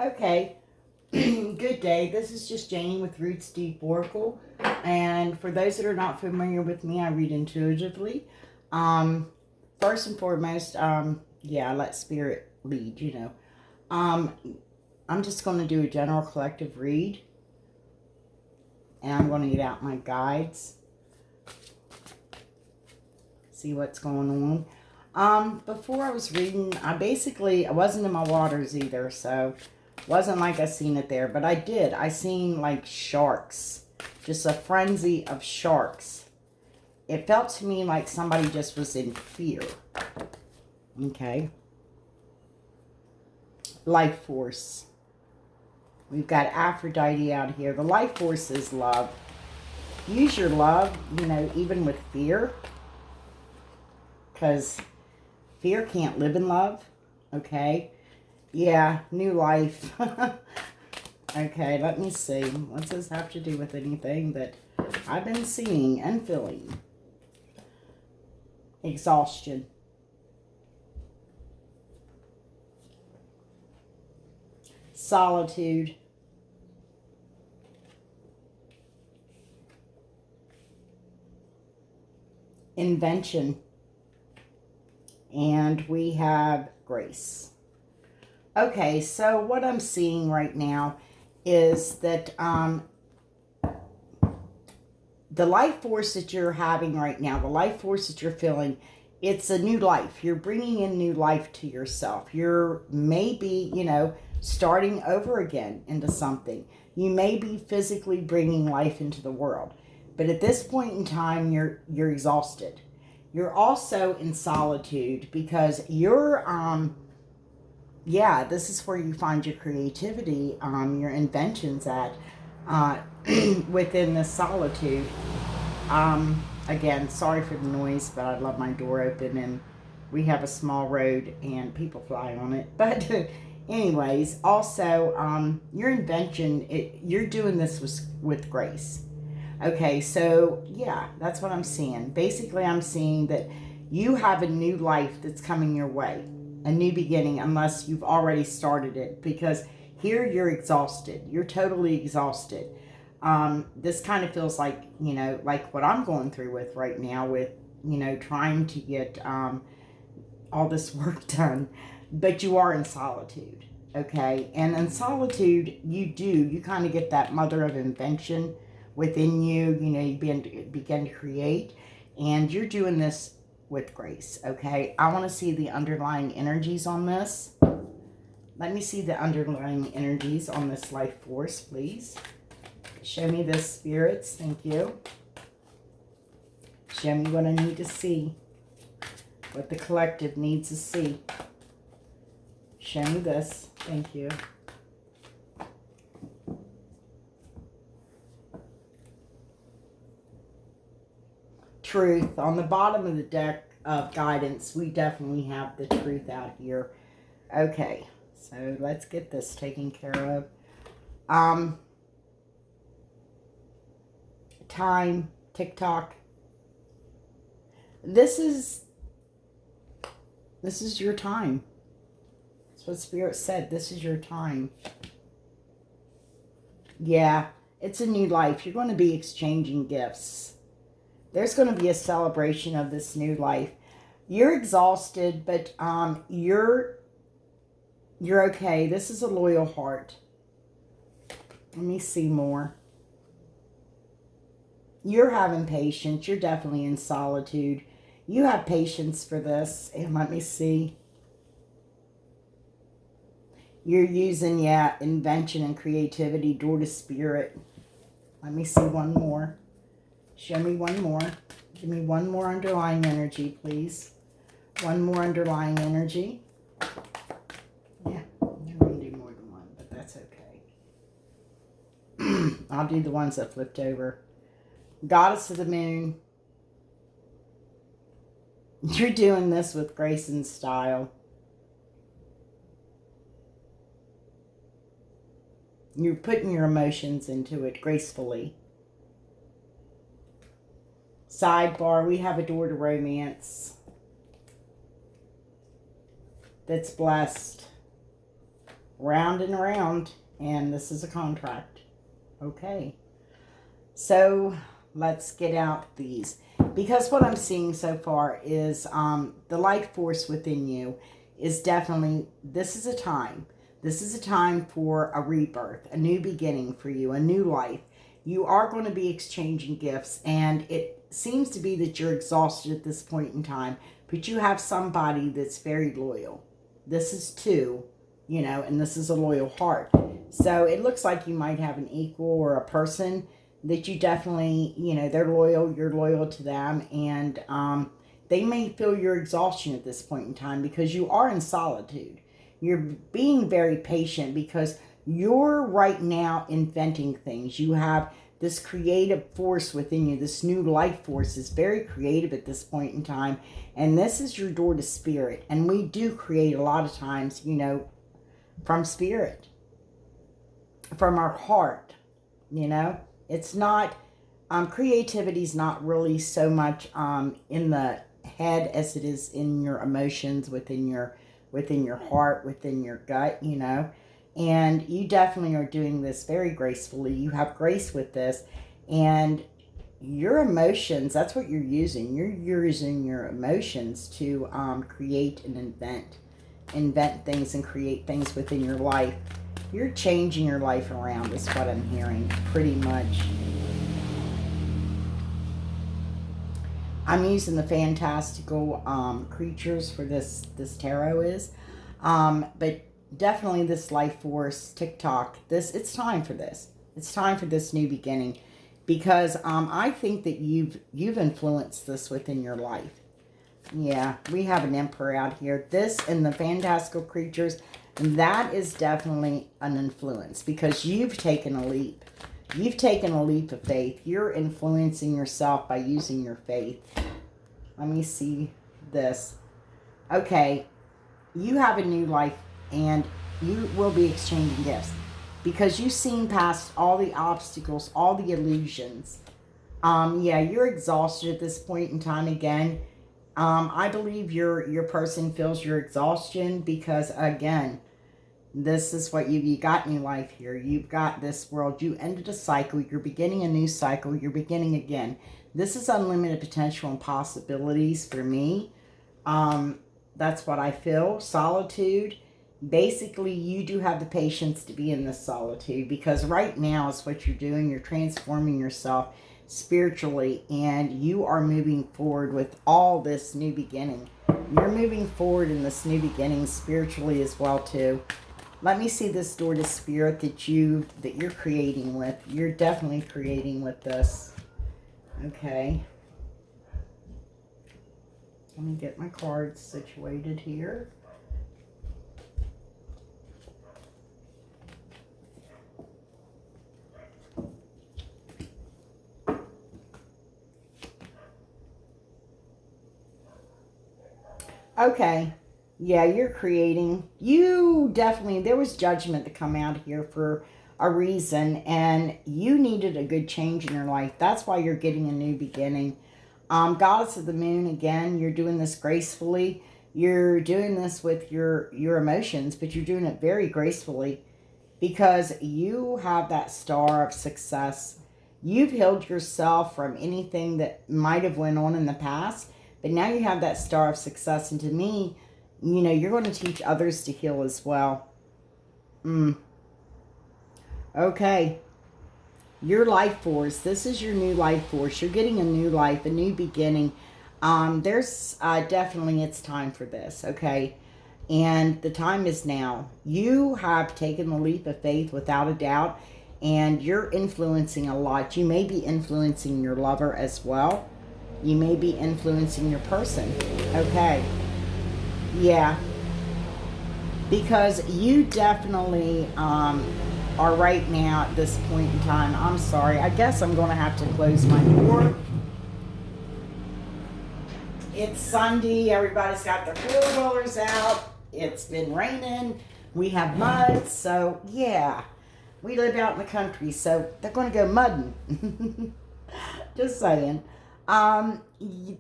Okay, good day. This is just Janie with Roots Deep Oracle. And for those that are not familiar with me, I read intuitively. Um, First and foremost, I let spirit lead, Um, I'm just going to do a general collective read. And I'm going to get out my guides. See what's going on. Before I was reading, I wasn't in my waters either, so wasn't like I seen it there, but I seen like sharks, just a frenzy of sharks. It felt to me like somebody just was in fear. Okay. Life force. We've got Aphrodite out here. The life force is love. Use your love, even with fear, because fear can't live in love. Okay. Yeah, new life. Okay, let me see. What does this have to do with anything that I've been seeing and feeling? Exhaustion. Solitude. Invention. And we have grace. Okay, so what I'm seeing right now is that the life force that you're having right now, the life force that you're feeling, it's a new life. You're bringing in new life to yourself. You're maybe, starting over again into something. You may be physically bringing life into the world. But at this point in time, you're exhausted. You're also in solitude because this is where you find your creativity, your inventions at, within this solitude. Again, sorry for the noise, but I love my door open and we have a small road and people fly on it. But anyways, also, your invention, you're doing this with grace. Okay, so yeah, that's what I'm seeing. Basically, I'm seeing that you have a new life that's coming your way. A new beginning, unless you've already started it, because here you're exhausted. You're totally exhausted. This kind of feels like, like what I'm going through with right now with, trying to get all this work done. But you are in solitude, okay? And in solitude, you kind of get that mother of invention within you. You begin to create, and you're doing this with grace, okay? I want to see the underlying energies on this. Let me see the underlying energies on this life force, please. Show me this, spirits. Thank you. Show me what I need to see. What the collective needs to see. Show me this. Thank you. Truth. On the bottom of the deck of guidance, we definitely have the truth out here. Okay, so let's get this taken care of. Time, TikTok. This is your time. That's what Spirit said. This is your time. Yeah, it's a new life. You're going to be exchanging gifts. There's going to be a celebration of this new life. You're exhausted, but you're okay. This is a loyal heart. Let me see more. You're having patience. You're definitely in solitude. You have patience for this. And let me see. You're using, invention and creativity, door to spirit. Let me see one more. Show me one more. Give me one more underlying energy, please. One more underlying energy. Yeah, you're going to do more than one, but that's okay. I'll do the ones that flipped over. Goddess of the Moon. You're doing this with grace and style. You're putting your emotions into it gracefully. Sidebar, we have a door to romance that's blessed. round and around, and this is a contract. Okay. So let's get out these. Because what I'm seeing so far is the life force within you is definitely, this is a time. This is a time for a rebirth, a new beginning for you, a new life. You are going to be exchanging gifts, and it seems to be that you're exhausted at this point in time, but you have somebody that's very loyal. This is two, you know, and this is a loyal heart. So it looks like you might have an equal or a person that you definitely, you know, they're loyal, you're loyal to them, and they may feel your exhaustion at this point in time because you are in solitude. You're being very patient because you're right now inventing things. You have this creative force within you. This new life force is very creative at this point in time, and this is your door to spirit. And we do create a lot of times, you know, from spirit, from our heart, you know. It's not, creativity is not really so much in the head as it is in your emotions, within your heart, within your gut, you know. And you definitely are doing this very gracefully. You have grace with this, and your emotions, that's what you're using. You're using your emotions to create and invent things and create things within your life. You're changing your life around is what I'm hearing, pretty much. I'm using the fantastical creatures for this tarot is. But definitely this life force, TikTok, it's time for this. It's time for this new beginning. Because I think that you've influenced this within your life. Yeah, we have an emperor out here. This and the fantastical creatures, that is definitely an influence because you've taken a leap. You've taken a leap of faith. You're influencing yourself by using your faith. Let me see this. Okay, you have a new life, and you will be exchanging gifts because you've seen past all the obstacles, all the illusions. Yeah, you're exhausted at this point in time again. I believe your person feels your exhaustion because, again, this is what you got in your life here. You've got this world. You ended a cycle. You're beginning a new cycle. You're beginning again. This is unlimited potential and possibilities for me. That's what I feel. Solitude. Basically, you do have the patience to be in this solitude because right now is what you're doing. You're transforming yourself spiritually, and you are moving forward with all this new beginning. You're moving forward in this new beginning spiritually as well too. Let me see this door to spirit that you're creating with. You're definitely creating with this. Okay. Let me get my cards situated here. Okay. Yeah, you're creating. You definitely, there was judgment to come out here for a reason, and you needed a good change in your life. That's why you're getting a new beginning. Goddess of the Moon, again, you're doing this gracefully. You're doing this with your emotions, but you're doing it very gracefully because you have that star of success. You've healed yourself from anything that might have went on in the past, but now you have that star of success, and to me, you know, you're going to teach others to heal as well. Okay. Your life force. This is your new life force. You're getting a new life, a new beginning. There's definitely, it's time for this, okay? And the time is now. You have taken the leap of faith without a doubt, and you're influencing a lot. You may be influencing your lover as well. You may be influencing your person, okay? Yeah, because you definitely are right now at this point in time. I'm sorry. I guess I'm going to have to close my door. It's Sunday. Everybody's got their four-wheelers out. It's been raining. We have mud. So, yeah. We live out in the country, so they're going to go mudding. Just saying.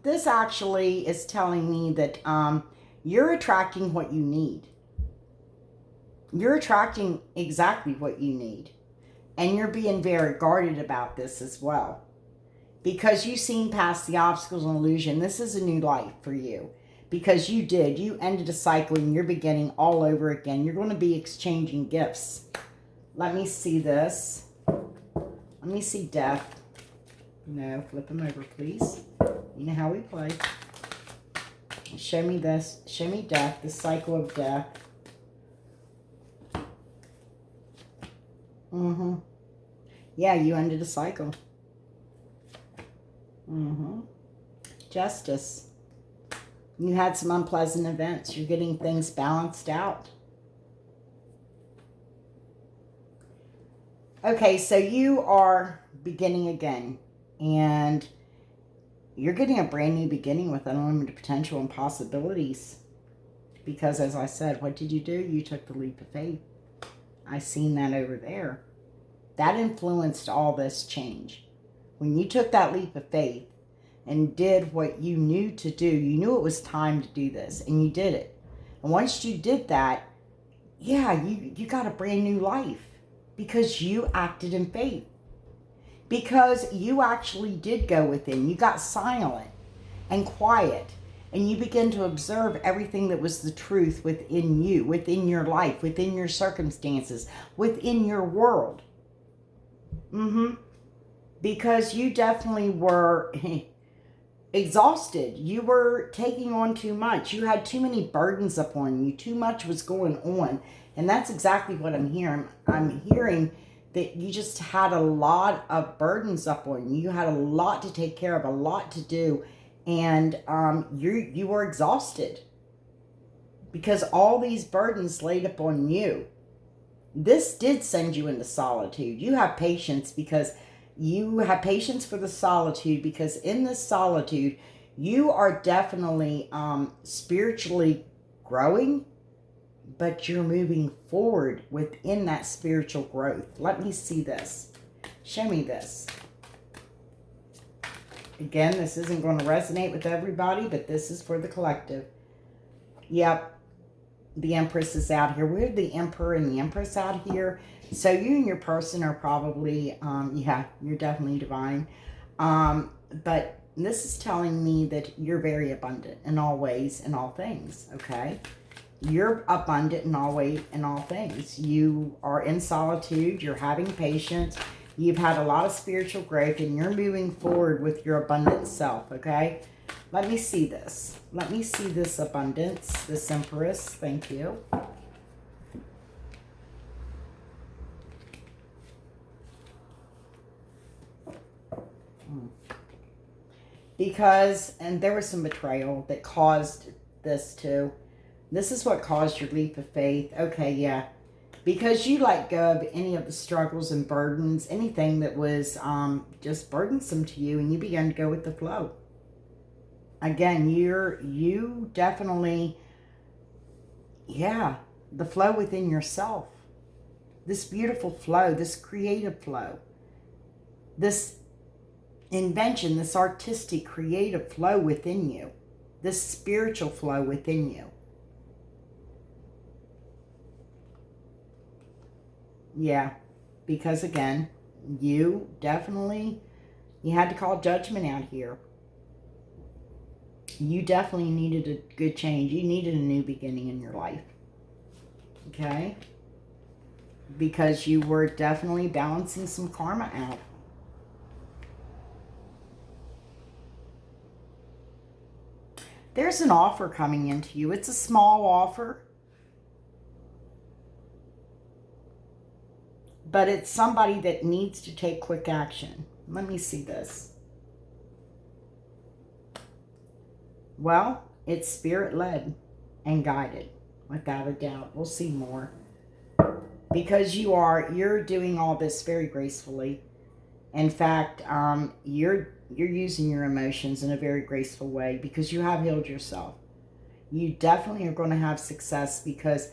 This actually is telling me that you're attracting what you need. You're attracting exactly what you need. And you're being very guarded about this as well. Because you've seen past the obstacles and illusion, this is a new life for you. Because you did. You ended a cycle and you're beginning all over again. You're going to be exchanging gifts. Let me see this. Let me see death. No, flip them over, please. You know how we play. Show me this. Show me death. The cycle of death. Yeah, you ended a cycle. Justice. You had some unpleasant events. You're getting things balanced out. Okay, so you are beginning again. And you're getting a brand new beginning with unlimited potential and possibilities. Because as I said, what did you do? You took the leap of faith. I seen that over there. That influenced all this change. When you took that leap of faith and did what you knew to do, you knew it was time to do this, and you did it. And once you did that, yeah, you got a brand new life because you acted in faith. Because you actually did go within. You got silent and quiet, and you began to observe everything that was the truth within you, within your life, within your circumstances, within your world. Because you definitely were exhausted. You were taking on too much. You had too many burdens upon you. Too much was going on. And that's exactly what I'm hearing. I'm hearing that you just had a lot of burdens upon you. You had a lot to take care of, a lot to do. And you were exhausted. Because all these burdens laid upon you. This did send you into solitude. You have patience because you have patience for the solitude, because in this solitude, you are definitely spiritually growing, but you're moving forward within that spiritual growth. Let me see this. Show me this. Again, this isn't going to resonate with everybody, but this is for the collective. Yep. The Empress is out here. We're the Emperor and the Empress out here. So you and your person are probably, yeah, you're definitely divine. But this is telling me that you're very abundant in all ways, in all things, okay? You're abundant in all ways, in all things. You are in solitude. You're having patience. You've had a lot of spiritual growth, and you're moving forward with your abundant self, okay? Let me see this. Let me see this abundance, this Empress. Thank you. Because, and there was some betrayal that caused this too. This is what caused your leap of faith. Okay, yeah. Because you let go of any of the struggles and burdens, anything that was just burdensome to you, and you began to go with the flow. Again, you definitely, yeah, the flow within yourself. This beautiful flow, this creative flow, this invention, this artistic, creative flow within you, this spiritual flow within you. Yeah, because again, you definitely, you had to call judgment out here. You definitely needed a good change. You needed a new beginning in your life. Okay? Because you were definitely balancing some karma out. There's an offer coming into you. It's a small offer. But it's somebody that needs to take quick action. Let me see this. Well, it's spirit-led and guided, without a doubt. We'll see more. Because you're doing all this very gracefully. In fact, you're using your emotions in a very graceful way because you have healed yourself. You definitely are going to have success because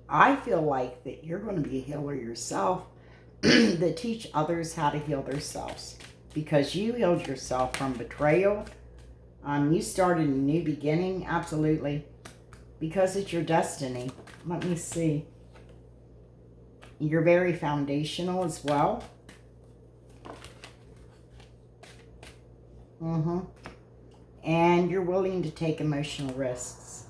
I feel like that you're going to be a healer yourself that teach others how to heal themselves. Because you healed yourself from betrayal. You started a new beginning, absolutely. Because it's your destiny. Let me see. You're very foundational as well. And you're willing to take emotional risks.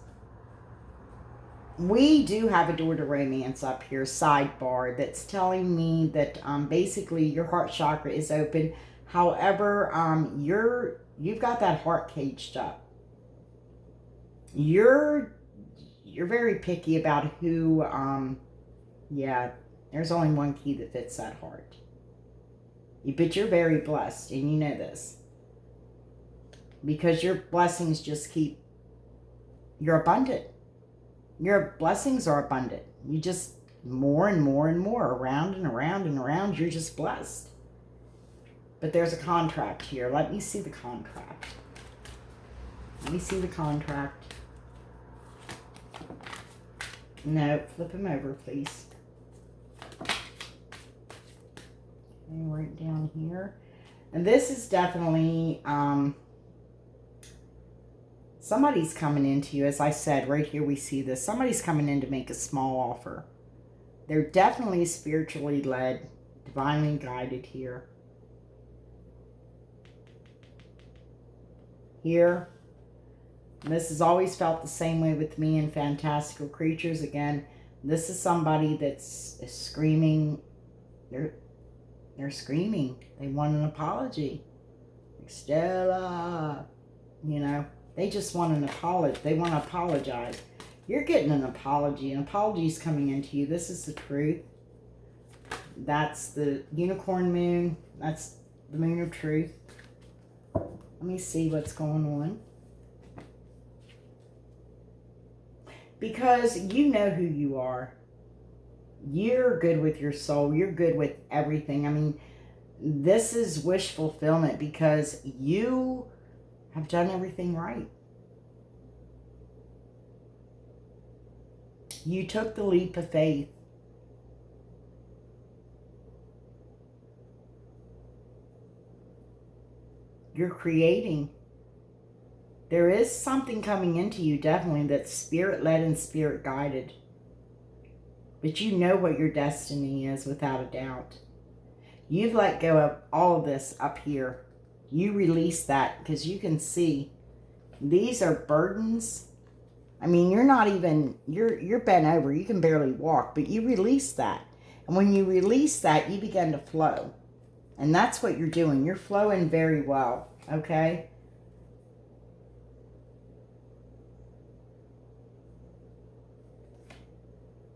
We do have a door to romance up here, sidebar, that's telling me that basically your heart chakra is open. However, you've got that heart caged up. You're very picky about who. Yeah, there's only one key that fits that heart. But you're very blessed, and you know this. Because your blessings just keep, you're abundant. Your blessings are abundant. You just, more and more and more, around and around and around, you're just blessed. But there's a contract here. Let me see the contract. Let me see the contract. No, flip him over, please. Okay, right down here. And this is definitely, somebody's coming into you. As I said, right here we see this. Somebody's coming in to make a small offer. They're definitely spiritually led, divinely guided here. Here. And this has always felt the same way with me and fantastical creatures. Again, this is somebody that's screaming. They're screaming. They want an apology. Like, Stella, you know. They just want an apology. They want to apologize. You're getting an apology. An apology is coming into you. This is the truth. That's the unicorn moon. That's the moon of truth. Let me see what's going on. Because you know who you are. You're good with your soul. You're good with everything. I mean, this is wish fulfillment because you have done everything right. You took the leap of faith. You're creating. There is something coming into you, definitely, that's spirit-led and spirit-guided. But you know what your destiny is, without a doubt. You've let go of all of this up here. You release that because you can see these are burdens. I mean, you're not even, you're bent over. You can barely walk, but you release that. And when you release that, you begin to flow. And that's what you're doing. You're flowing very well, okay?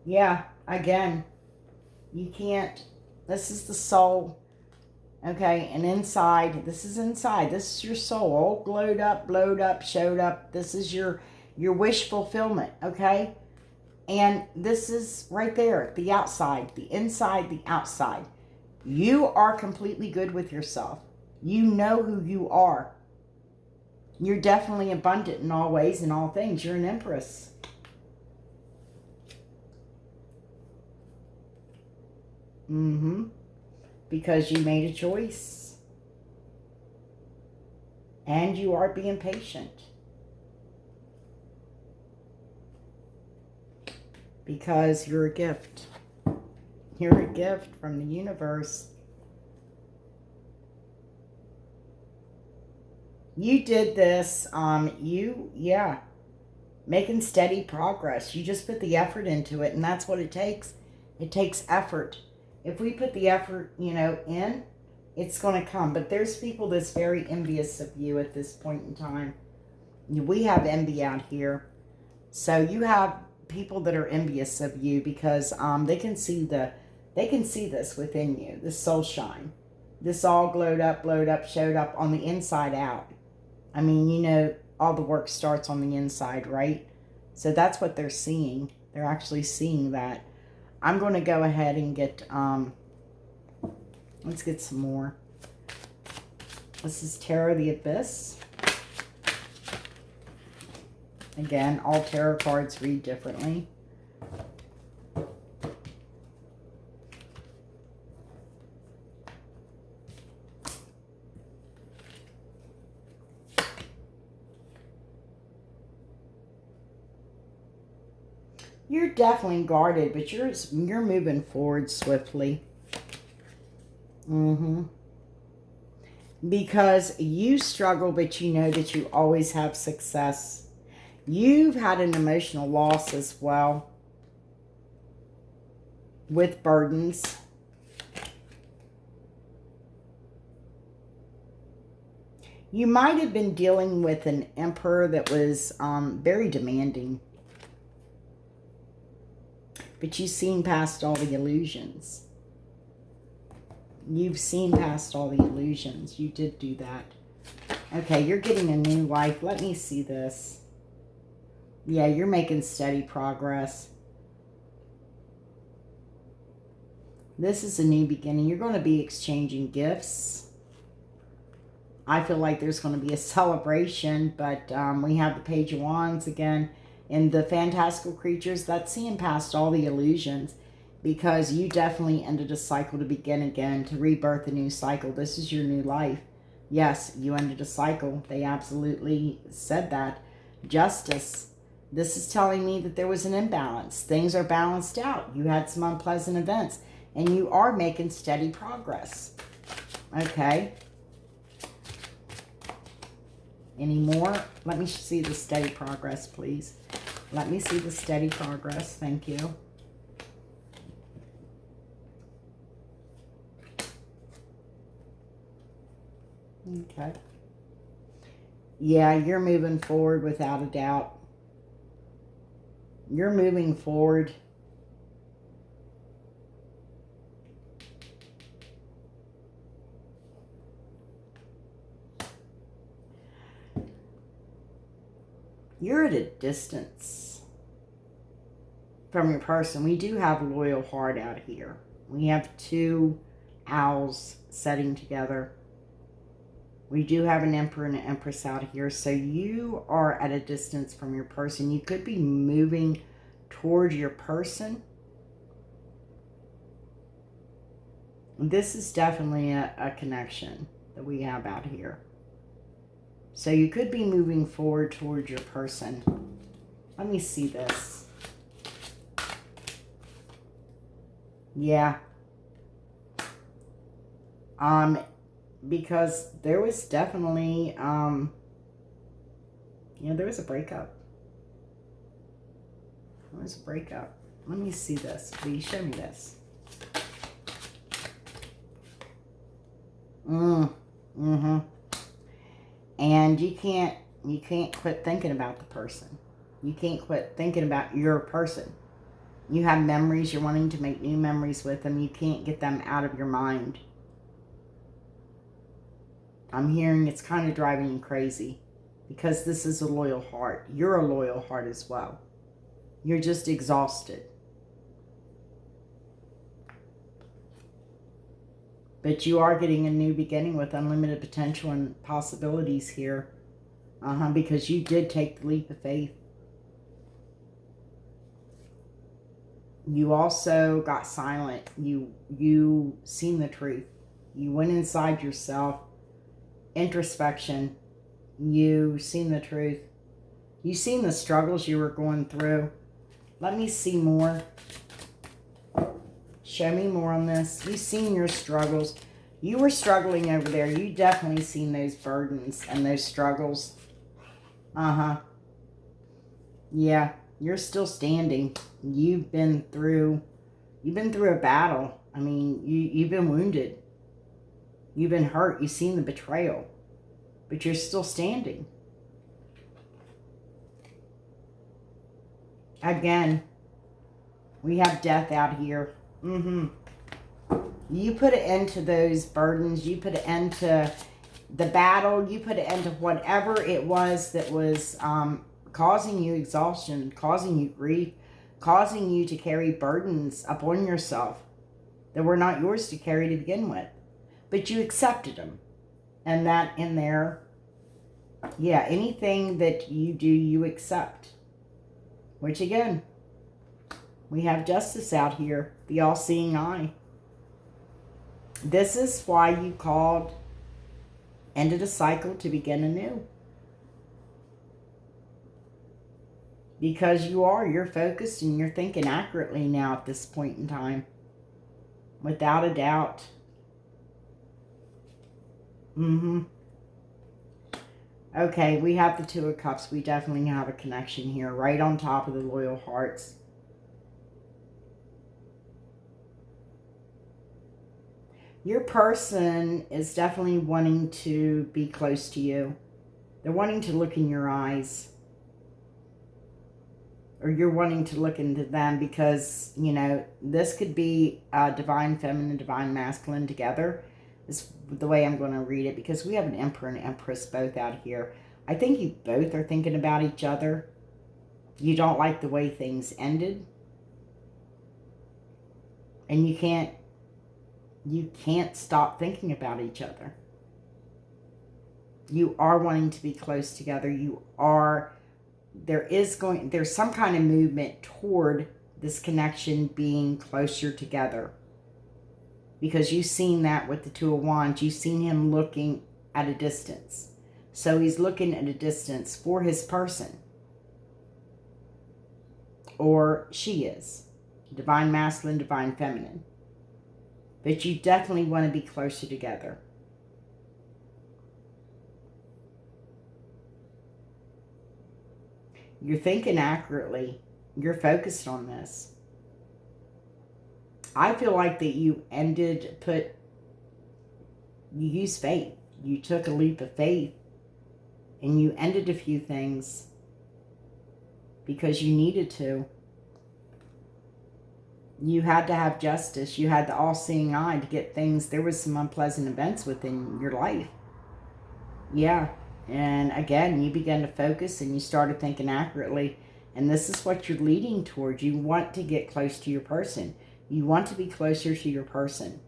Yeah, again, you can't, this is the soul, okay? And inside, this is inside. This is your soul, all glowed up, blowed up, showed up. This is your wish fulfillment, okay? And this is right there, the outside, the inside, the outside. You are completely good with yourself. You know who you are. You're definitely abundant in all ways and all things. You're an empress. Because you made a choice. And you are being patient. Because you're a gift. You're a gift from the universe. You did this, making steady progress. You just put the effort into it, and that's what it takes. It takes effort. If we put the effort, in, it's going to come. But there's people that's very envious of you at this point in time. We have envy out here. So you have people that are envious of you because they can see this within you, this soul shine. This all glowed up, showed up on the inside out. I mean, all the work starts on the inside, right? So that's what they're seeing. They're actually seeing that. I'm going to go ahead and get, let's get some more. This is Tarot of the Abyss. Again, all tarot cards read differently. You're definitely guarded, but you're moving forward swiftly. Because you struggle, but you know that you always have success. You've had an emotional loss as well with burdens. You might have been dealing with an emperor that was very demanding. But you've seen past all the illusions. You've seen past all the illusions. You did do that. Okay, you're getting a new life. Let me see this. Yeah, you're making steady progress. This is a new beginning. You're going to be exchanging gifts. I feel like there's going to be a celebration, but we have the Page of Wands again. And the fantastical creatures, that's seeing past all the illusions, because you definitely ended a cycle to begin again, to rebirth a new cycle. This is your new life. Yes, you ended a cycle. They absolutely said that. Justice. This is telling me that there was an imbalance. Things are balanced out. You had some unpleasant events, and you are making steady progress. Okay. Any more? Let me see the steady progress, please. Let me see the steady progress. Thank you. Okay. Yeah, you're moving forward without a doubt. You're moving forward. You're at a distance from your person. We do have a loyal heart out here. We have two owls setting together. We do have an emperor and an empress out here. So you are at a distance from your person. You could be moving toward your person. This is definitely a connection that we have out here. So you could be moving forward towards your person. Let me see this. Yeah. Because there was definitely, there was a breakup. There was a breakup. Let me see this. Please show me this. And you can't quit thinking about the person. You can't quit thinking about your person. You have memories. You're wanting to make new memories with them. You can't get them out of your mind. I'm hearing it's kind of driving you crazy, because this is a loyal heart. You're a loyal heart as well. You're just exhausted. But you are getting a new beginning with unlimited potential and possibilities here. Because you did take the leap of faith. You also got silent. You seen the truth. You went inside yourself. Introspection. You seen the truth. You seen the struggles you were going through. Let me see more. Show me more on this. You've seen your struggles. You were struggling over there. You definitely seen those burdens and those struggles. Yeah, you're still standing. You've been through a battle. I mean, you've been wounded. You've been hurt. You've seen the betrayal. But you're still standing. Again, we have death out here. You put an end to those burdens. You put an end to the battle. You put an end to whatever it was that was causing you exhaustion, causing you grief, causing you to carry burdens upon yourself that were not yours to carry to begin with. But you accepted them. And that in there, yeah, anything that you do, you accept. Which again, we have justice out here, the all-seeing eye. This is why you called, ended a cycle to begin anew. Because you're focused and you're thinking accurately now at this point in time. Without a doubt. Okay, we have the Two of Cups. We definitely have a connection here. Right on top of the Loyal Hearts. Your person is definitely wanting to be close to you. They're wanting to look in your eyes. Or you're wanting to look into them because, you know, this could be divine feminine, divine masculine together. Is the way I'm going to read it, because we have an Emperor and Empress both out here. I think you both are thinking about each other. You don't like the way things ended. And you can't stop thinking about each other. You are wanting to be close together. There's some kind of movement toward this connection being closer together. Because you've seen that with the Two of Wands. You've seen him looking at a distance. So he's looking at a distance for his person. Or she is. Divine masculine, divine feminine. But you definitely want to be closer together. You're thinking accurately. You're focused on this. I feel like that you used faith. You took a leap of faith and you ended a few things because you needed to. You had to have justice. You had the all-seeing eye to get things. There was some unpleasant events within your life. Yeah. And again, you began to focus and you started thinking accurately. And this is what you're leading towards. You want to get close to your person. You want to be closer to your person.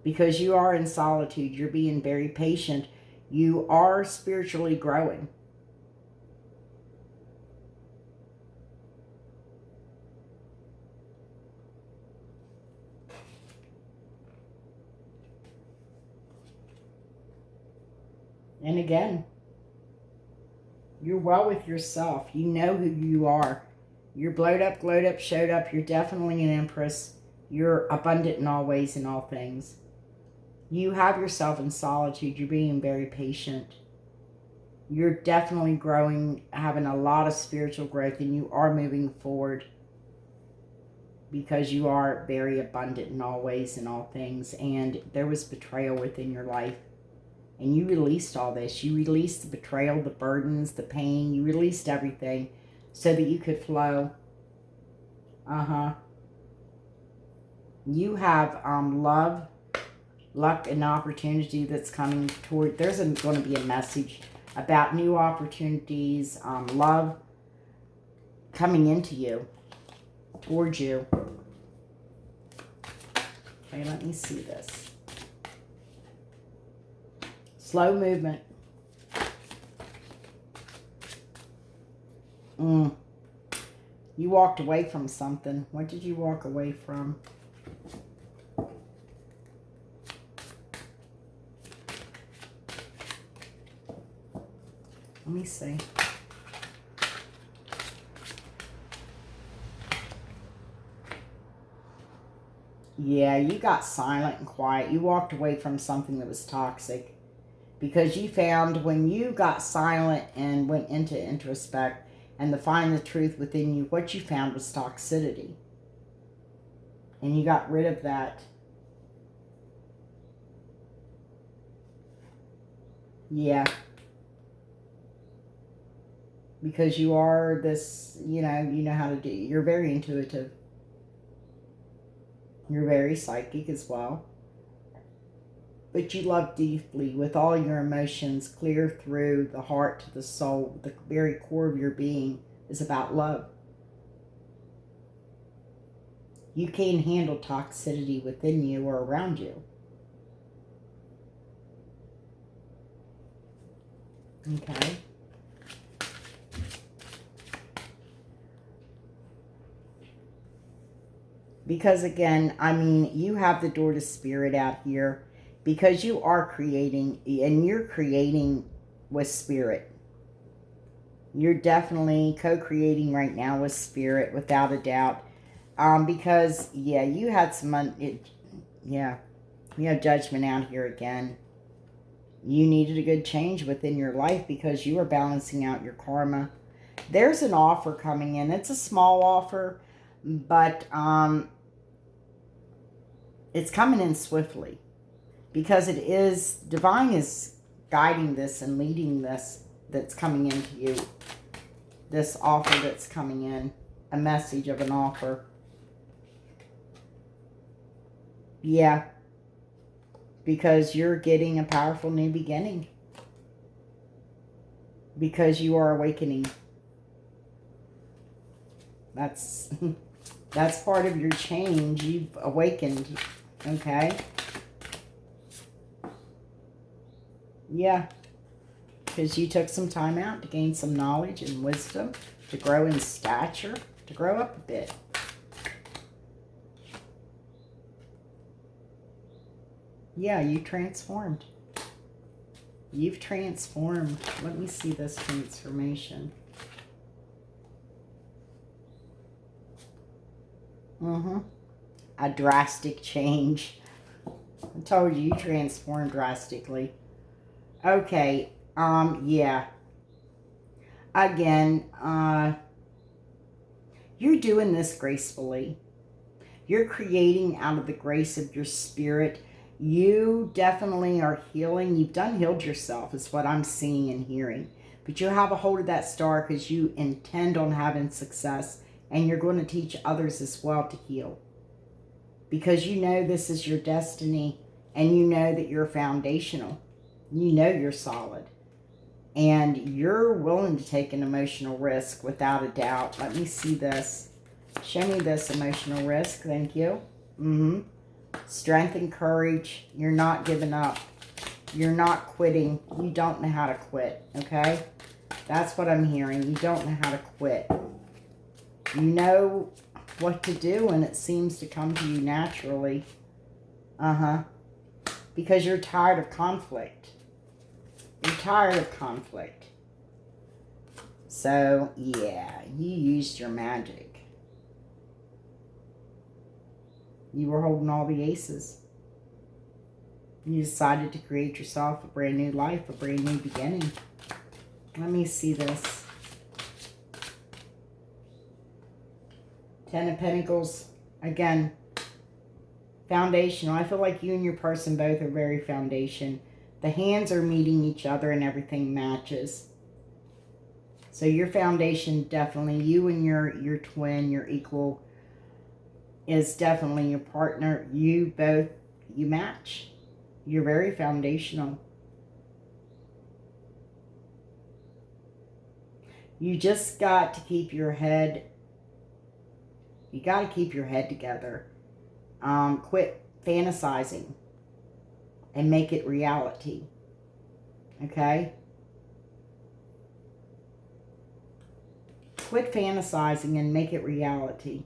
Because you are in solitude. You're being very patient. You are spiritually growing. And again, you're well with yourself. You know who you are. You're blowed up, glowed up, showed up. You're definitely an Empress. You're abundant in all ways and all things. You have yourself in solitude. You're being very patient. You're definitely growing, having a lot of spiritual growth, and you are moving forward because you are very abundant in all ways and all things. And there was betrayal within your life. And you released all this. You released the betrayal, the burdens, the pain. You released everything so that you could flow. You have love, luck, and opportunity that's coming toward. There's going to be a message about new opportunities, love coming into you, towards you. Okay, let me see this. Slow movement. You walked away from something. What did you walk away from? Let me see. Yeah, you got silent and quiet. You walked away from something that was toxic. Because you found when you got silent and went into introspect and to find the truth within you, what you found was toxicity. And you got rid of that. Yeah. Because you are this, you know how to do. You're very intuitive. You're very psychic as well. But you love deeply with all your emotions, clear through the heart to the soul. The very core of your being is about love. You can't handle toxicity within you or around you. Okay. Because again, I mean, you have the door to spirit out here. Because you are creating, and you're creating with spirit. You're definitely co-creating right now with spirit, without a doubt. Because, yeah, you had some, yeah, you have judgment out here again. You needed a good change within your life because you were balancing out your karma. There's an offer coming in. It's a small offer, but it's coming in swiftly because it is, divine is guiding this and leading this that's coming into you. This offer that's coming in, a message of an offer. Yeah, because you're getting a powerful new beginning. Because you are awakening. That's part of your change. You've awakened. Okay? Yeah. Because you took some time out to gain some knowledge and wisdom, to grow in stature, to grow up a bit. Yeah, you transformed. You've transformed. Let me see this transformation. A drastic change. I told you, you transformed drastically. Okay, yeah. Again, you're doing this gracefully. You're creating out of the grace of your spirit. You definitely are healing. You've healed yourself is what I'm seeing and hearing. But you have a hold of that star because you intend on having success. And you're going to teach others as well to heal. Because you know this is your destiny. And you know that you're foundational. You know you're solid. And you're willing to take an emotional risk without a doubt. Let me see this. Show me this emotional risk. Thank you. Strength and courage. You're not giving up. You're not quitting. You don't know how to quit. Okay? That's what I'm hearing. You don't know how to quit. You know what to do and it seems to come to you naturally. Because you're tired of conflict. You're tired of conflict. So, yeah, you used your magic. You were holding all the aces. You decided to create yourself a brand new life, a brand new beginning. Let me see this. Ten of Pentacles. Again, foundational. I feel like you and your person both are very foundation. The hands are meeting each other and everything matches. So your foundation, definitely, you and your twin, your equal, is definitely your partner. You both, you match. You're very foundational. You just got to keep your head, you got to keep your head together. Quit fantasizing and make it reality. Okay? Quit fantasizing and make it reality.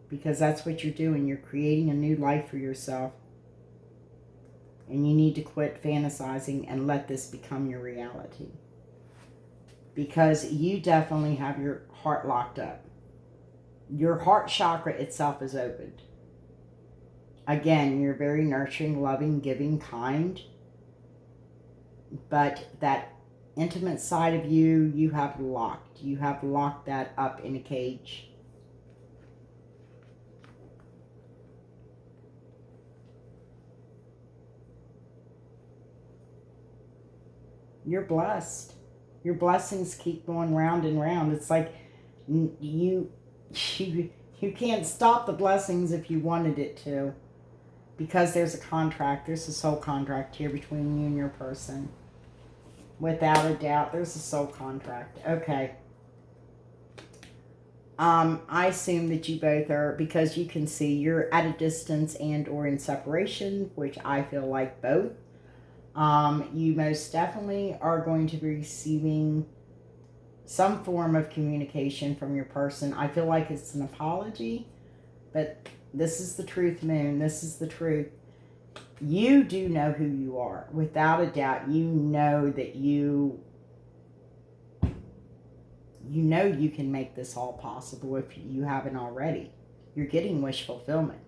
Because that's what you're doing. You're creating a new life for yourself. And you need to quit fantasizing and let this become your reality. Because you definitely have your heart locked up. Your heart chakra itself is opened. Again, you're very nurturing, loving, giving, kind. But that intimate side of you, you have locked. You have locked that up in a cage. You're blessed. Your blessings keep going round and round. It's like you can't stop the blessings if you wanted it to. Because there's a contract. There's a soul contract here between you and your person. Without a doubt, there's a soul contract. Okay. I assume that you both are, because you can see you're at a distance and or in separation, which I feel like both. You most definitely are going to be receiving some form of communication from your person. I feel like it's an apology, but this is the truth, Moon. This is the truth. You do know who you are. Without a doubt, you know that you you know you can make this all possible if you haven't already. You're getting wish fulfillment.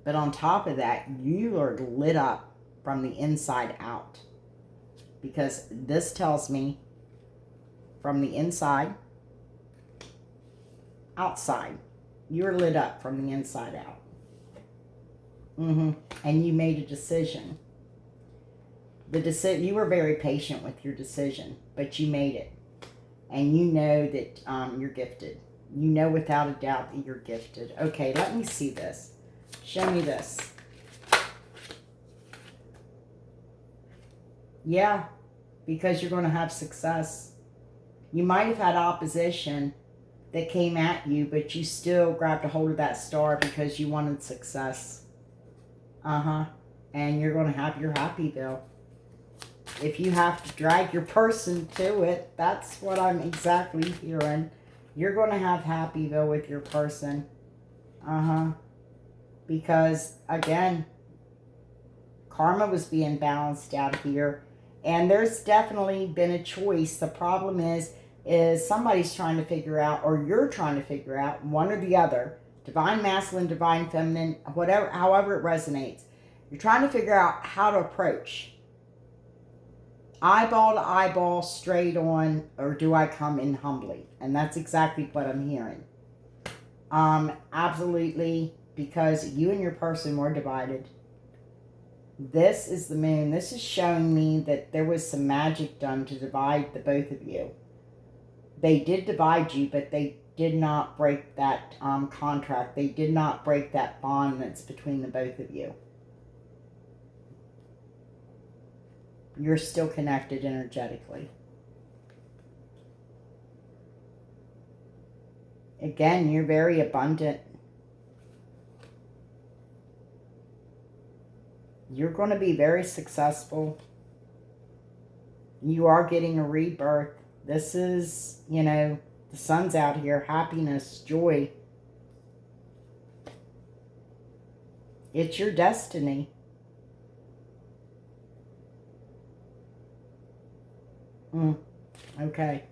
But on top of that, you are lit up from the inside out. Because this tells me from the inside, outside, you're lit up from the inside out. And you made a decision. You were very patient with your decision, but you made it. And you know that you're gifted. You know without a doubt that you're gifted. Okay, let me see this. Show me this. Yeah, because you're going to have success. You might have had opposition that came at you, but you still grabbed a hold of that star because you wanted success. And you're going to have your Happyville. If you have to drag your person to it, that's what I'm exactly hearing. You're going to have Happyville with your person. Because, again, karma was being balanced out here. And there's definitely been a choice. The problem is somebody's trying to figure out, or you're trying to figure out, one or the other. Divine masculine, divine feminine, whatever, however it resonates. You're trying to figure out how to approach. Eyeball to eyeball, straight on, or do I come in humbly? And that's exactly what I'm hearing. Absolutely, because you and your person were divided. This is the moon. This is showing me that there was some magic done to divide the both of you. They did divide you, but they did not break that contract. They did not break that bond that's between the both of you. You're still connected energetically. Again, you're very abundant. You're going to be very successful. You are getting a rebirth. This is, the sun's out here. Happiness, joy. It's your destiny. Okay.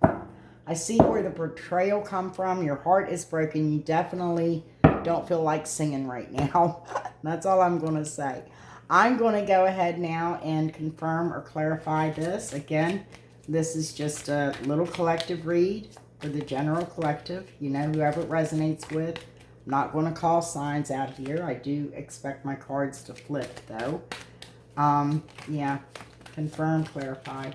I see where the betrayal come from. Your heart is broken. You definitely don't feel like singing right now. That's all I'm going to say. I'm going to go ahead now and confirm or clarify this. Again, this is just a little collective read for the general collective. Whoever it resonates with. I'm not going to call signs out here. I do expect my cards to flip, though. Yeah. Confirm, clarify.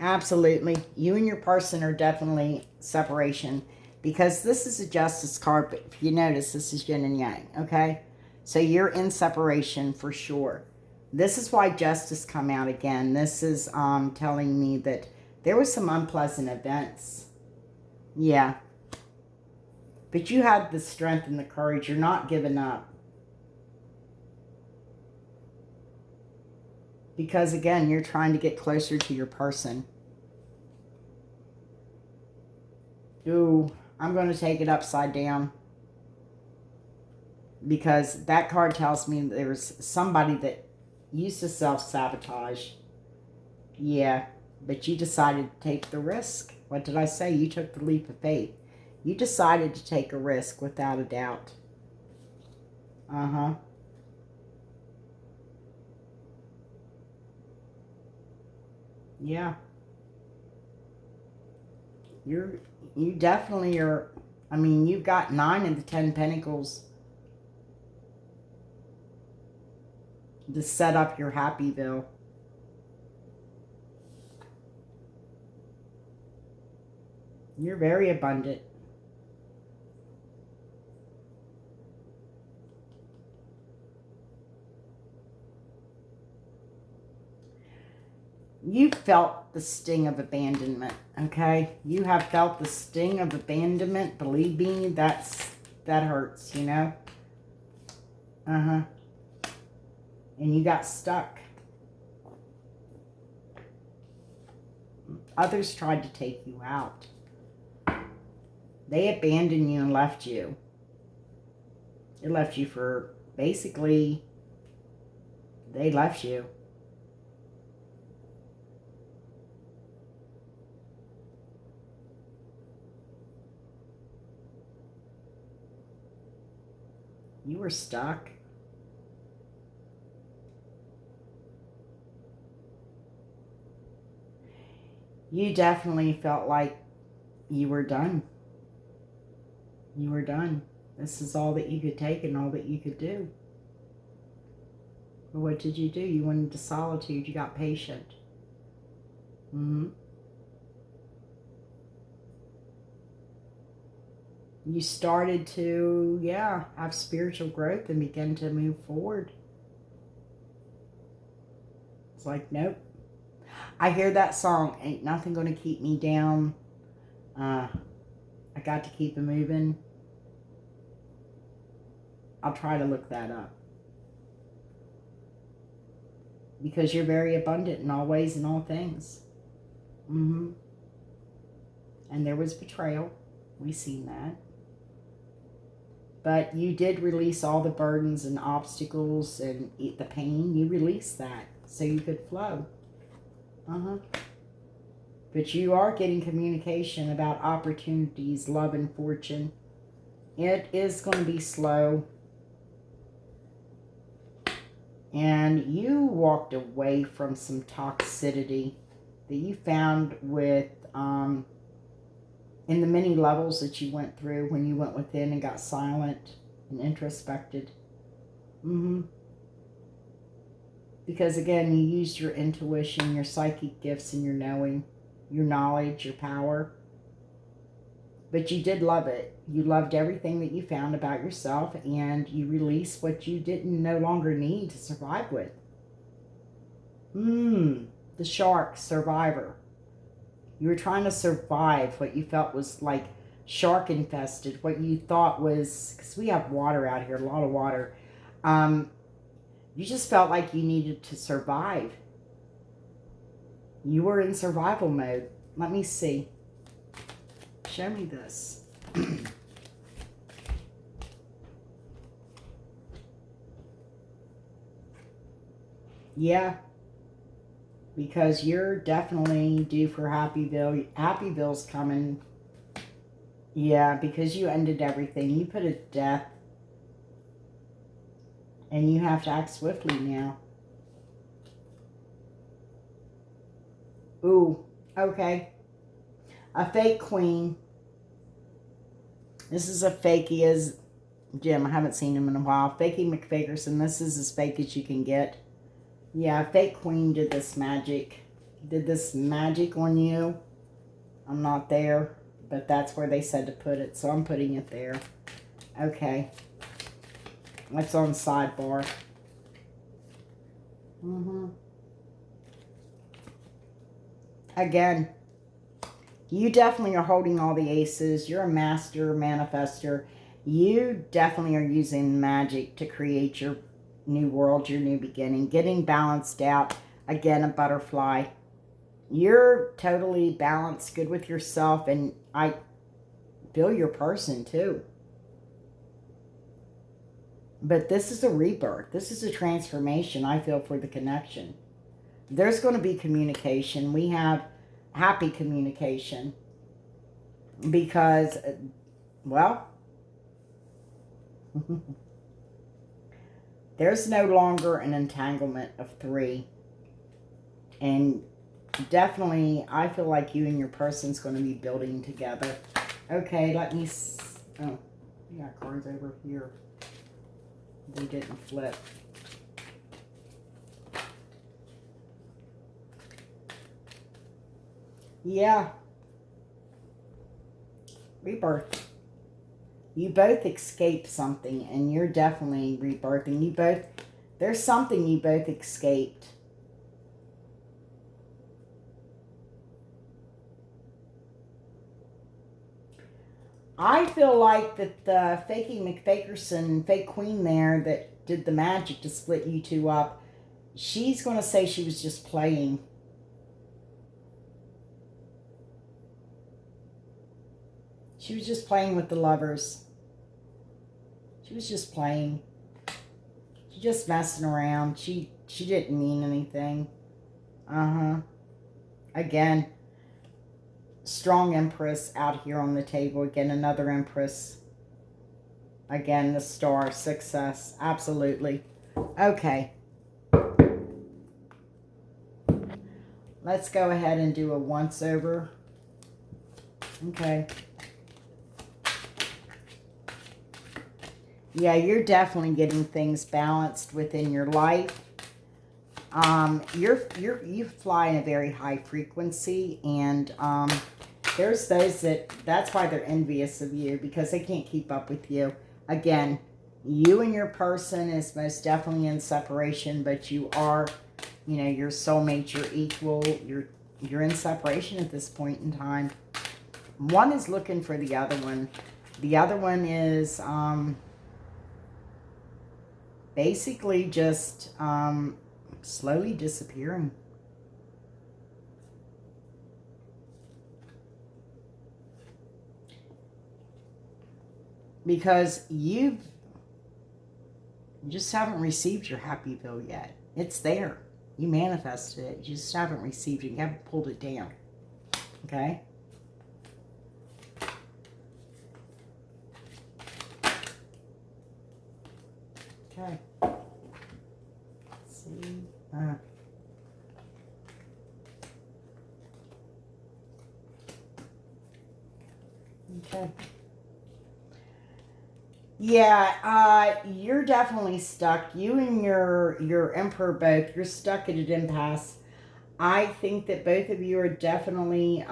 Absolutely. You and your person are definitely separation, because this is a justice card, but if you notice, this is yin and yang, okay? So you're in separation for sure. This is why justice come out again. This is telling me that there was some unpleasant events. Yeah. But you had the strength and the courage. You're not giving up. Because, again, you're trying to get closer to your person. Ooh, I'm going to take it upside down. Because that card tells me there's somebody that used to self-sabotage. Yeah, but you decided to take the risk. What did I say? You took the leap of faith. You decided to take a risk without a doubt. Yeah. You definitely are. I mean, you've got 9 of the 10 Pentacles to set up your Happyville. You're very abundant. You felt the sting of abandonment, okay? You have felt the sting of abandonment. Believe me, that hurts, And you got stuck. Others tried to take you out. They abandoned you and left you. It left you for basically They left you. You were stuck. You definitely felt like you were done. You were done. This is all that you could take and all that you could do. But what did you do? You went into solitude. You got patient. Mm-hmm. You started to, yeah, have spiritual growth and begin to move forward. It's like, nope. I hear that song, ain't nothing gonna keep me down. I got to keep it moving. I'll try to look that up. Because you're very abundant in all ways and all things. Mm-hmm. And there was betrayal. We seen that. But you did release all the burdens and obstacles and the pain. You released that so you could flow. But you are getting communication about opportunities, love, and fortune. It is going to be slow. And you walked away from some toxicity that you found with in the many levels that you went through when you went within and got silent and introspected. Because again, you used your intuition, your psychic gifts, and your knowing, your knowledge, your power. But you did love it. You loved everything that you found about yourself, and you released what you didn't no longer need to survive with. The shark survivor. You were trying to survive what you felt was like shark infested, what you thought was, because we have water out here, a lot of water. You just felt like you needed to survive. You were in survival mode. Let me see. Show me this. Yeah. Because you're definitely due for Happyville. Happyville's coming. Yeah, because you ended everything. You put a death. And you have to act swiftly now. Ooh, okay. A fake queen. This is a fakey as Jim. I haven't seen him in a while. Fakey McFakerson. This is as fake as you can get. Yeah, fake queen did this magic. Did this magic on you. I'm not there, but that's where they said to put it, so I'm putting it there. Okay. That's on sidebar. Again, you definitely are holding all the aces. You're a master manifester. You definitely are using magic to create your new world, your new beginning. Getting balanced out. Again, a butterfly. You're totally balanced, good with yourself, and I feel your person too. But this is a rebirth. This is a transformation, I feel, for the connection. There's going to be communication. We have happy communication. Because, well, there's no longer an entanglement of three. And definitely, I feel like you and your person's going to be building together. Okay, let me... Oh, we got cards over here. They didn't flip. Yeah. Rebirth. You both escaped something, and you're definitely rebirthing. You both... There's something you both escaped. I feel like that the Fakey McFakerson, fake queen there that did the magic to split you two up, she's going to say she was just playing. She was just playing with the lovers. She was just playing. She just messing around. She She didn't mean anything. Again, strong Empress out here on the table. Again, another Empress. Again, the Star, success. Absolutely. Okay. Let's go ahead and do a once over. Okay. Yeah, you're definitely getting things balanced within your life. You fly in a very high frequency, and there's those that's why they're envious of you, because they can't keep up with you. Again, you and your person is most definitely in separation, but you are, you know, your soulmate, your equal, you're in separation at this point in time. One is looking for the other one. The other one is basically just slowly disappearing. Because you just haven't received your happy pill yet. It's there. You manifested it. You just haven't received it. You haven't pulled it down. Okay? Okay. Let's see. Okay. Yeah, you're definitely stuck. You and your Emperor both, you're stuck at an impasse. I think that both of you are definitely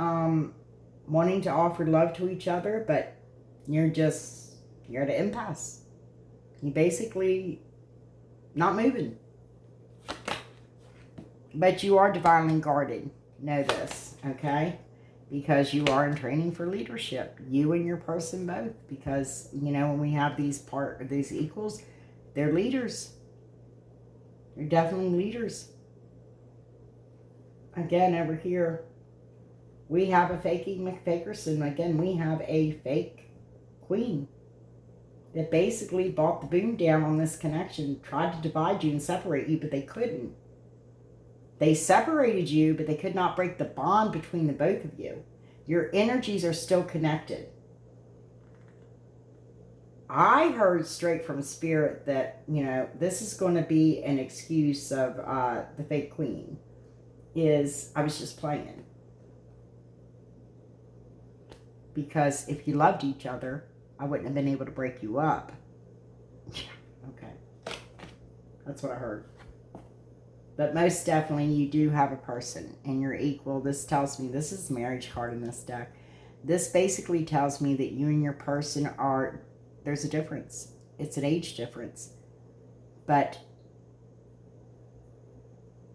wanting to offer love to each other, but you're at an impasse. You basically not moving. But you are divinely guarded. Know this, okay? Because you are in training for leadership. You and your person both. Because, you know, when we have these equals, they're leaders. They're definitely leaders. Again, over here, we have a faking McFakerson. Again, we have a fake queen that basically brought the boom down on this connection, tried to divide you and separate you, but they couldn't. They separated you, but they could not break the bond between the both of you. Your energies are still connected. I heard straight from Spirit that, you know, this is going to be an excuse of the fake queen. I was just playing. Because if you loved each other, I wouldn't have been able to break you up. Okay. That's what I heard. But most definitely, you do have a person and you're equal. This tells me, this is the marriage card in this deck. This basically tells me that you and your person there's a difference. It's an age difference. But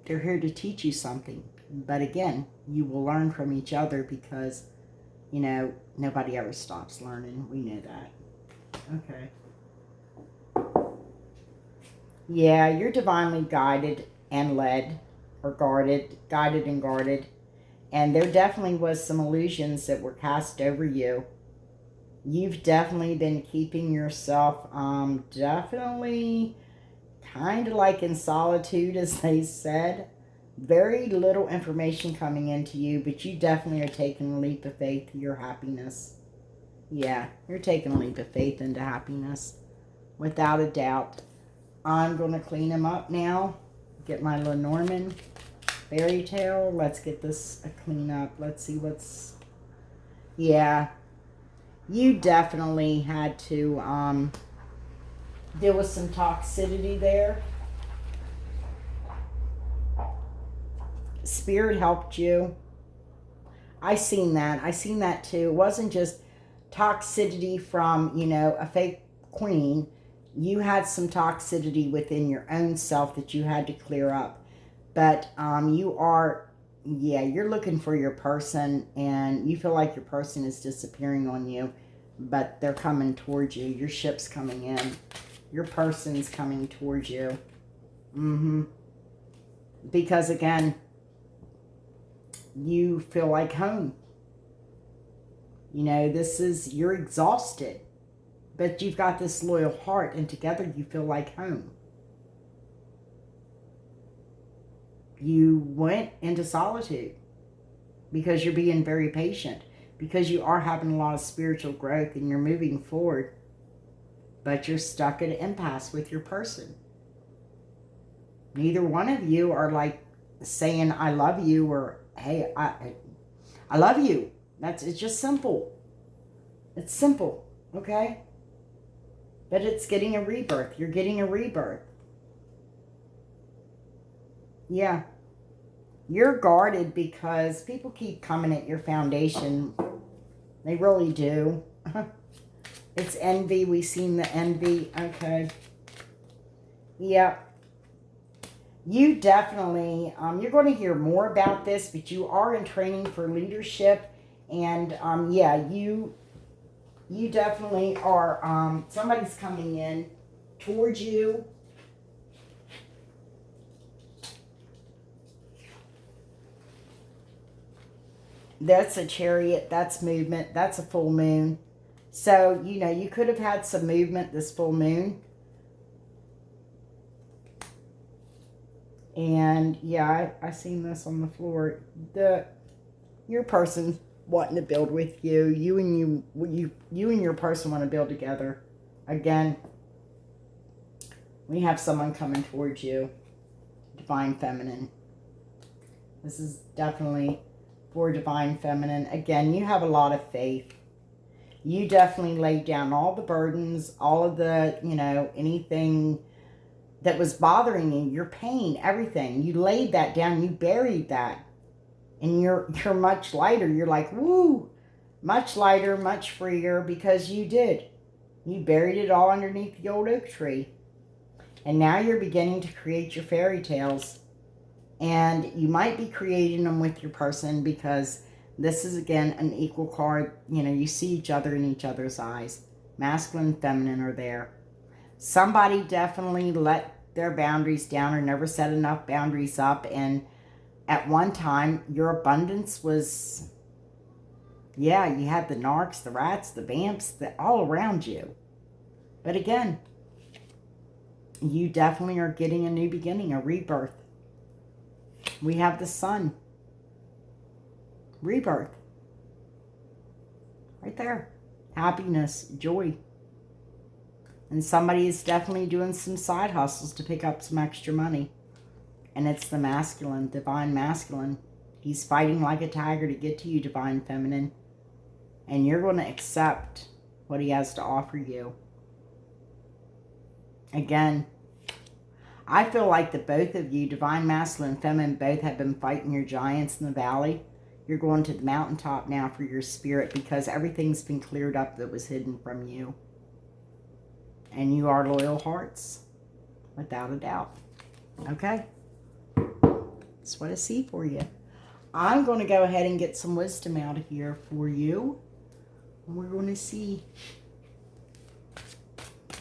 they're here to teach you something. But again, you will learn from each other because, you know, nobody ever stops learning. We know that. Okay. Yeah, you're divinely guided and led, or guided and guarded. And there definitely was some illusions that were cast over you. You've definitely been keeping yourself definitely kind of like in solitude, as they said. Very little information coming into you, but you definitely are taking a leap of faith to your happiness. Yeah, you're taking a leap of faith into happiness, without a doubt. I'm going to clean him up now. Get my Lenormand fairy tale. Let's get this a clean up. Let's see what's... Yeah. You definitely had to deal with some toxicity there. Spirit helped you. I seen that too. It wasn't just toxicity from, you know, a fake queen. You had some toxicity within your own self that you had to clear up. But you're looking for your person, and you feel like your person is disappearing on you, but they're coming towards you. Your ship's coming in. Your person's coming towards you. Because again, you feel like home. You know, you're exhausted. But you've got this loyal heart, and together you feel like home. you went into solitude because you're being very patient, because you are having a lot of spiritual growth and you're moving forward, but you're stuck at an impasse with your person. Neither one of you are like saying, I love you, or, hey, I love you. It's just simple. It's simple, okay? But it's getting a rebirth. You're getting a rebirth. Yeah. You're guarded because people keep coming at your foundation. They really do. It's envy. We've seen the envy. Okay. Yeah. You definitely, you're going to hear more about this, but you are in training for leadership. And, yeah, you definitely are, somebody's coming in towards you. That's a chariot. That's movement. That's a full moon. So, you could have had some movement this full moon. And, yeah, I seen this on the floor. Your person wanting to build with you. You and your person want to build together. Again, we have someone coming towards you. Divine Feminine. This is definitely for Divine Feminine. Again, you have a lot of faith. You definitely laid down all the burdens, all of the, anything that was bothering you, your pain, everything. You laid that down. You buried that. And you're much lighter. You're like, woo, much lighter, much freer, because you did. You buried it all underneath the old oak tree. And now you're beginning to create your fairy tales. And you might be creating them with your person, because this is, again, an equal card. You see each other in each other's eyes. Masculine and feminine are there. Somebody definitely let their boundaries down or never set enough boundaries up. And at one time, your abundance was, yeah, you had the narcs, the rats, the vamps, all around you. But again, you definitely are getting a new beginning, a rebirth. We have the sun. Rebirth. Right there. Happiness, joy. And somebody is definitely doing some side hustles to pick up some extra money. And it's the masculine, Divine Masculine. He's fighting like a tiger to get to you, Divine Feminine. And you're going to accept what he has to offer you. Again, I feel like the both of you, Divine Masculine and Feminine, both have been fighting your giants in the valley. You're going to the mountaintop now for your spirit, because everything's been cleared up that was hidden from you. And you are loyal hearts, without a doubt. Okay? That's what I see for you. I'm going to go ahead and get some wisdom out of here for you. And we're going to see.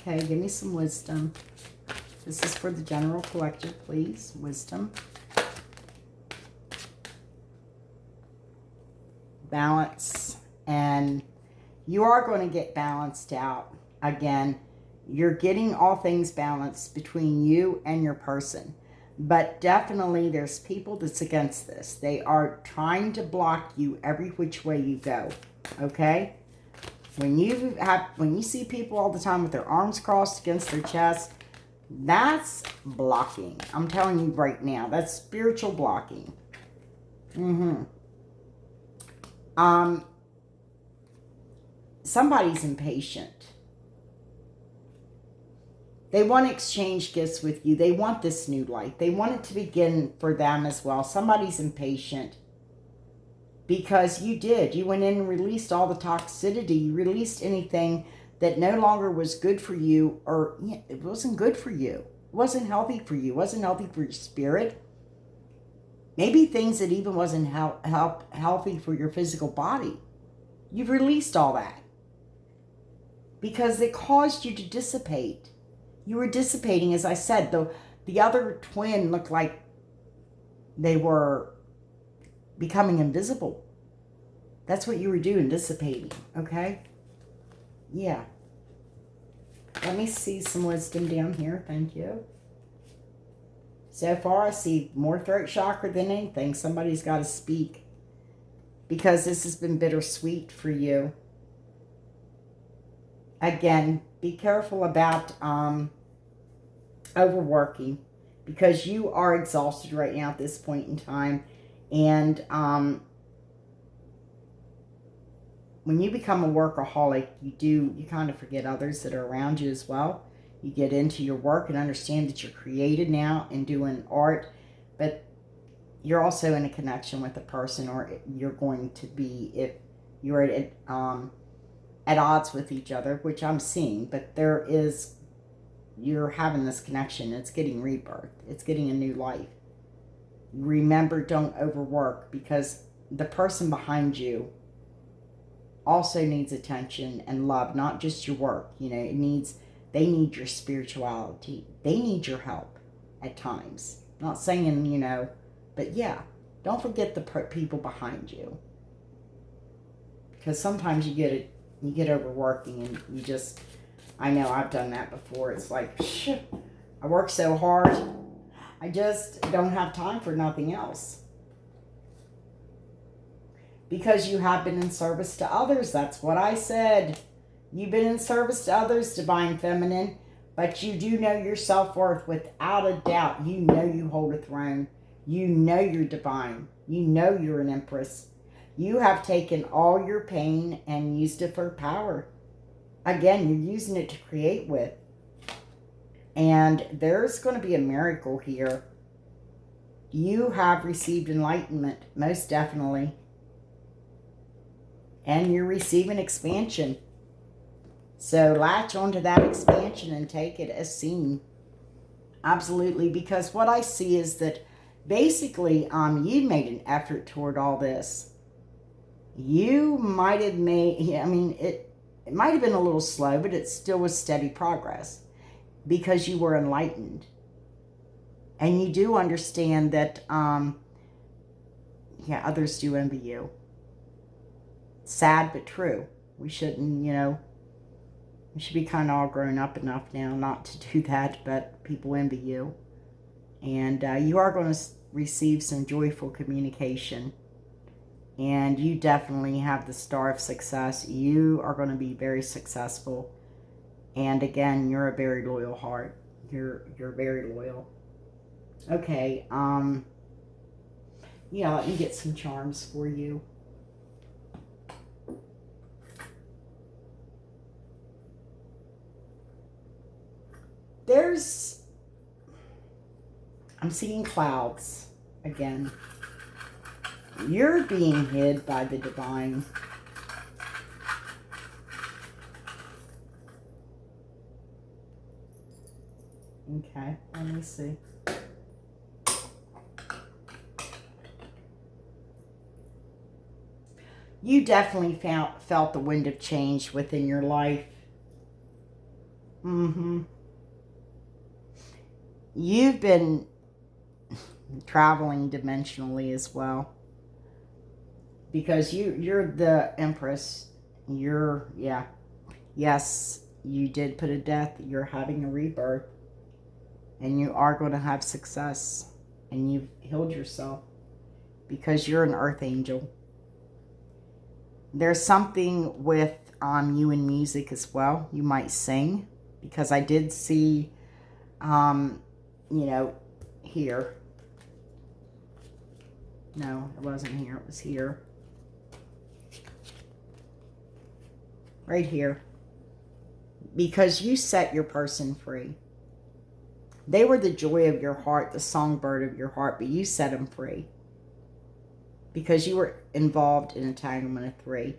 Okay, give me some wisdom. This is for the general collective, please. Wisdom. Balance. And you are going to get balanced out. Again, you're getting all things balanced between you and your person. But definitely there's people that's against this. They are trying to block you every which way you go. Okay? When you see people all the time with their arms crossed against their chest, that's blocking. I'm telling you right now, that's spiritual blocking. Somebody's impatient. They want to exchange gifts with you. They want this new life. They want it to begin for them as well. Somebody's impatient. Because you did. You went in and released all the toxicity. You released anything that no longer was good for you, or it wasn't good for you. It wasn't healthy for you. It wasn't healthy for your spirit. Maybe things that even wasn't healthy for your physical body. You've released all that. Because it caused you to dissipate. You were dissipating, as I said. The other twin looked like they were becoming invisible. That's what you were doing, dissipating, okay? Yeah. Let me see some wisdom down here. Thank you. So far, I see more throat chakra than anything. Somebody's got to speak because this has been bittersweet for you. Again, be careful about overworking because you are exhausted right now at this point in time. And when you become a workaholic, you kind of forget others that are around you as well. You get into your work and understand that you're creative now and doing art, but you're also in a connection with a person, or you're going to be if you're at odds with each other, which I'm seeing. But you're having this connection. It's getting rebirth. It's getting a new life. Remember, don't overwork, because the person behind you also needs attention and love, not just your work. They need your spirituality. They need your help at times. Not saying, but yeah, don't forget the people behind you. Because sometimes you get overworking and I know I've done that before. It's like, shit, I work so hard. I just don't have time for nothing else. Because you have been in service to others. That's what I said. You've been in service to others, Divine Feminine, but you do know your self-worth without a doubt. You know you hold a throne. You know you're divine. You know you're an empress. You have taken all your pain and used it for power. Again, you're using it to create with. And there's going to be a miracle here. You have received enlightenment, most definitely. And you're receiving expansion. So latch onto that expansion and take it as seen. Absolutely, because what I see is that basically you made an effort toward all this. You might have it might have been a little slow, but it still was steady progress because you were enlightened. And you do understand that, others do envy you. Sad but true. We shouldn't, we should be kind of all grown up enough now not to do that, but people envy you. And you are going to receive some joyful communication. And you definitely have the star of success. You are going to be very successful. And again, you're a very loyal heart. You're very loyal. Okay, let me get some charms for you. I'm seeing clouds again. You're being hid by the divine. Okay, let me see. You definitely felt the wind of change within your life. You've been traveling dimensionally as well. Because you're the Empress. Yes, you did put a death. You're having a rebirth. And you are going to have success. And you've healed yourself. Because you're an earth angel. There's something with you and music as well. You might sing. Because I did see, here. No, it wasn't here. It was here. Right here. Because you set your person free. They were the joy of your heart, the songbird of your heart, but you set them free. Because you were involved in entanglement of 3.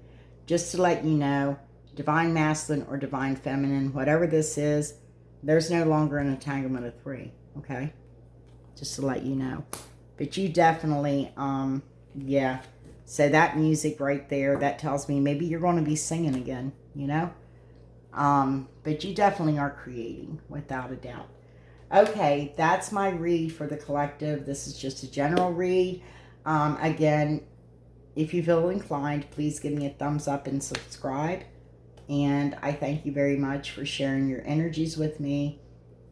Just to let you know, divine masculine or divine feminine, whatever this is, there's no longer an entanglement of 3. Okay? Just to let you know. But you definitely, So that music right there, that tells me maybe you're going to be singing again, But you definitely are creating, without a doubt. Okay, that's my read for the collective. This is just a general read. Again, if you feel inclined, please give me a thumbs up and subscribe. And I thank you very much for sharing your energies with me.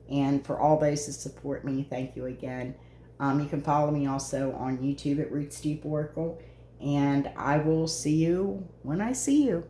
And for all those that support me, thank you again. You can follow me also on YouTube at Roots Deep Oracle. And I will see you when I see you.